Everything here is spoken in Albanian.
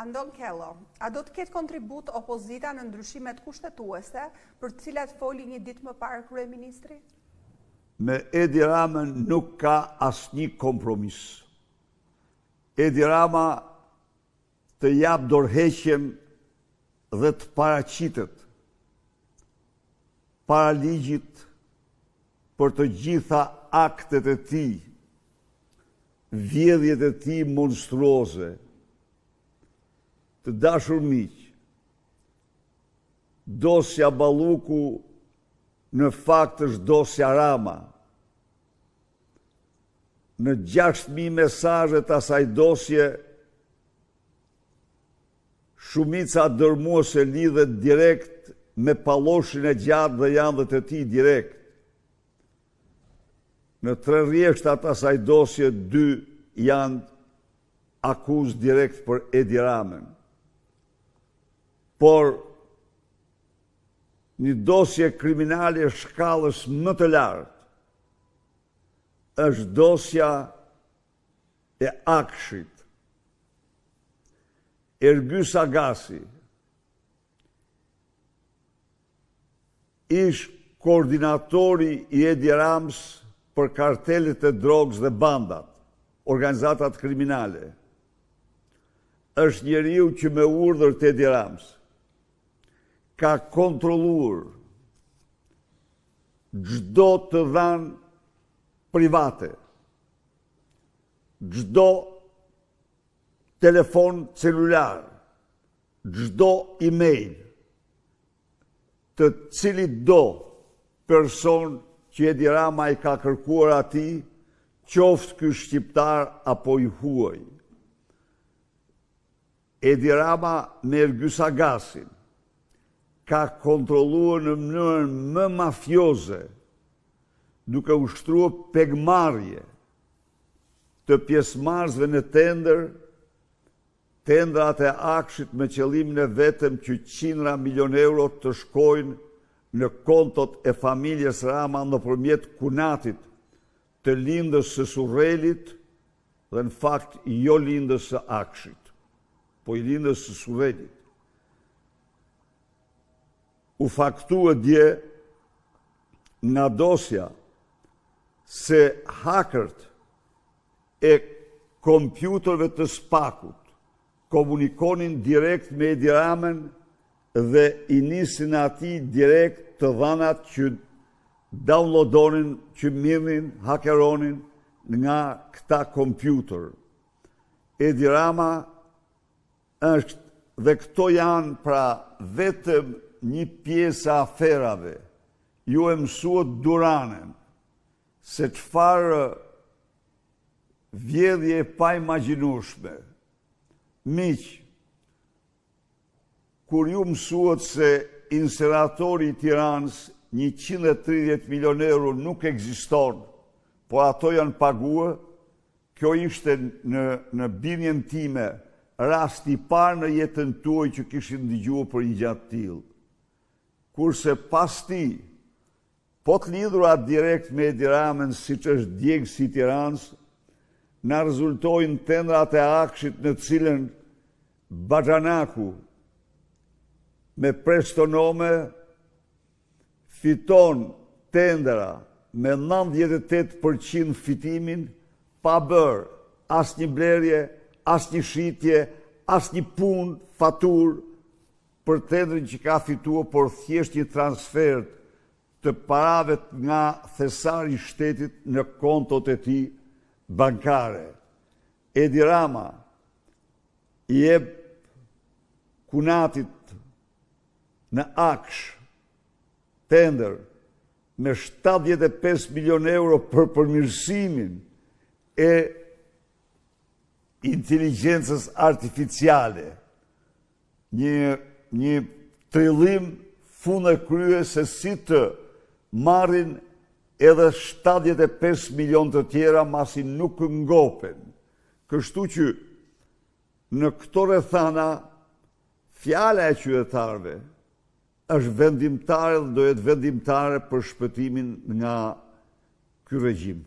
Andon Kello, a do të ketë kontribut opozita në ndryshimet kushtetuese për të cilat foli një ditë më parë kryeministri? Me Edi Ramën nuk ka asnjë kompromis. Edi Rama të jap dorëheqjen dhe të paraqitet para ligjit për të gjitha aktet e tij, vjedhjet e tij monstruoze. Të dashur miq, dosja Balluku në fakt është dosja Rama. Në 6.000 mesazhe të asaj dosje, shumica dërmuese lidhet direkt me palloshin e gjatë dhe janë dhe të tij direkt. Në 3 rrjeshtat asaj dosje, 2 janë akuzë direkt për Edi Ramën. Por një dosje kriminale e shkallës më të lartë është dosja e Akshit. Ergys Agasi ish koordinatori i Edi Ramës për kartelet e drogës dhe bandat, organizatat kriminale. Është njeriu që me urdhër të Edi Ramës ka kontrolluar çdo të dhanë private, çdo telefon celular, çdo email, të cilit do person që Edi Rama i ka kërkuar atij, qoftë ky shqiptar apo i huaj. Edi Rama me Ergys Agasin ka kontrolluar në mënyrën më mafioze, duke ushtruar pegmarrje të pjesëmarrësve në tendrat e Akshit me qëllimin e vetëm që qindra milion euro të shkojnë në kontot e familjes Rama nëpërmjet Kunatit, të lindës së Surrelit dhe në fakt jo lindës së Akshit, po i lindës së Surrelit. U faktua dje nga dosja se hackert e kompjuterëve të Spakut komunikonin direkt me Edi Ramën dhe i nisin atij direkt të dhanat që downloadonin, që mirnin, hakeronin nga këta kompjuter. Edi Rama është, dhe këto janë pra vetëm një pjesë e aferave. Ju e mësuat Duranen se çfarë vjedhje e pa imagjinueshme. Miq, kur ju mësuat se inseneratori i Tiranës 130 milion euro nuk ekziston, por ato janë paguar, kjo ishte në bindjen time rasti i parë në jetën tuaj që kishin dëgjuar për një gjatë tillë. Kurse pas ti, po të lidhura direkt me Edi Ramën, siç është djegësi i Tiranës, na rezultojnë tendrat e Akshit në cilën Baxhanaku me Prestonome fiton tendra me 98% fitimin, pa bërë asnjë blerje, asnjë shitje, asnjë punë, faturë për tendrin që ka fituar, por thjesht një transfer të parave nga thesari i shtetit në kontot e tij bankare. Edi Rama i jep Kunatit në Aksh tender me 75 milion euro për përmirësimin e inteligjencës artificiale. Një trillim fund e krye se si të marrin edhe 75 milion të tjera masi nuk ngopen. Kështu që në këto rrethana fjala e qytetarëve është vendimtare dhe do jetë vendimtare për shpëtimin nga ky regjim.